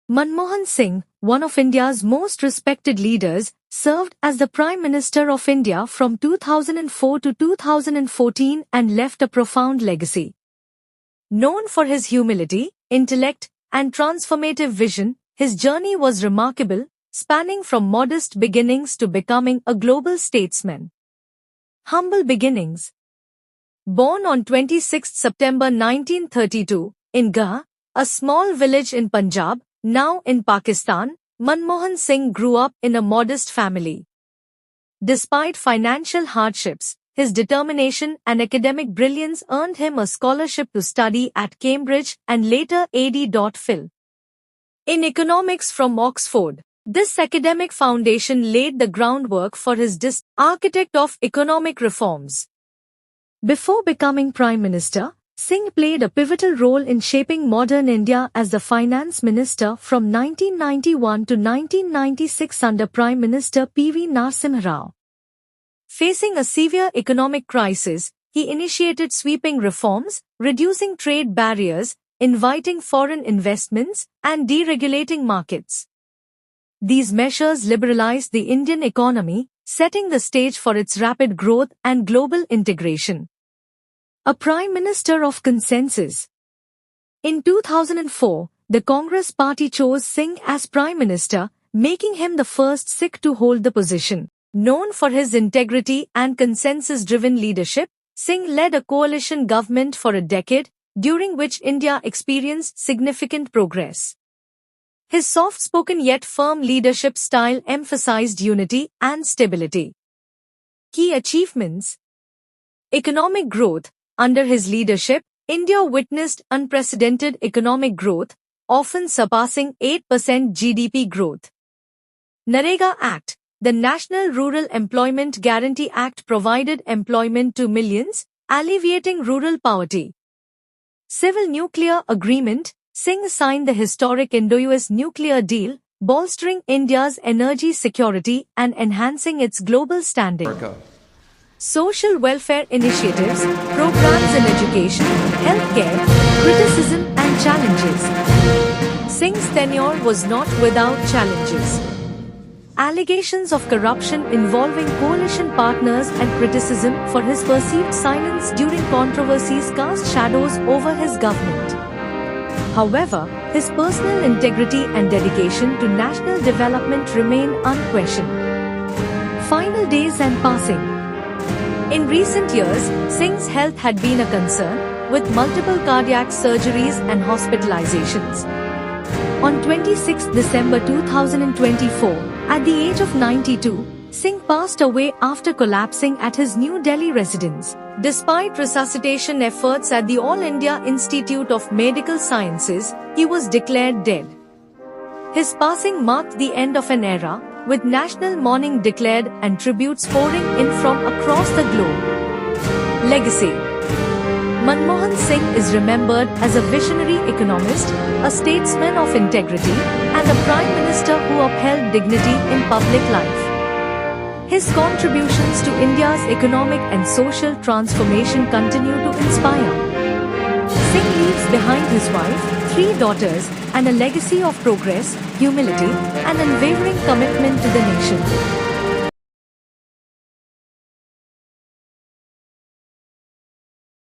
Manmohan Singh, one of India's most respected leaders, served as the Prime Minister of India from 2004 to 2014 and left a profound legacy. Known for his humility, intellect, and transformative vision, his journey was remarkable, spanning from modest beginnings to becoming a global statesman. Humble beginnings. Born on 26 September 1932, in Gah, a small village in Punjab, now in Pakistan, Manmohan Singh grew up in a modest family. Despite financial hardships, his determination and academic brilliance earned him a scholarship to study at Cambridge and later AD.Phil. In economics from Oxford, this academic foundation laid the groundwork for his architect of economic reforms. Before becoming Prime Minister, Singh played a pivotal role in shaping modern India as the finance minister from 1991 to 1996 under Prime Minister P.V. Narasimha Rao. Facing a severe economic crisis, he initiated sweeping reforms, reducing trade barriers, inviting foreign investments, and deregulating markets. These measures liberalized the Indian economy, setting the stage for its rapid growth and global integration. A Prime Minister of consensus. In 2004, the Congress Party chose Singh as Prime Minister, making him the first Sikh to hold the position. Known for his integrity and consensus-driven leadership, Singh led a coalition government for a decade, during which India experienced significant progress. His soft-spoken yet firm leadership style emphasized unity and stability. Key achievements. Economic growth. Under his leadership, India witnessed unprecedented economic growth, often surpassing 8% GDP growth. NREGA Act. The National Rural Employment Guarantee Act provided employment to millions, alleviating rural poverty. Civil Nuclear Agreement. Singh signed the historic Indo-US nuclear deal, bolstering India's energy security and enhancing its global standing. Social welfare initiatives, programs in education, healthcare, criticism and challenges. Singh's tenure was not without challenges. Allegations of corruption involving coalition partners and criticism for his perceived silence during controversies cast shadows over his government. However, his personal integrity and dedication to national development remain unquestioned. Final days and passing. In recent years, Singh's health had been a concern, with multiple cardiac surgeries and hospitalizations. On 26 December 2024, at the age of 92, Singh passed away after collapsing at his New Delhi residence. Despite resuscitation efforts at the All India Institute of Medical Sciences, he was declared dead. His passing marked the end of an era, with national mourning declared and tributes pouring in from across the globe. Legacy. Manmohan Singh is remembered as a visionary economist, a statesman of integrity, and a Prime Minister who upheld dignity in public life. His contributions to India's economic and social transformation continue to inspire. Singh leaves behind his wife, 3 daughters, and a legacy of progress, humility, and unwavering commitment to the nation.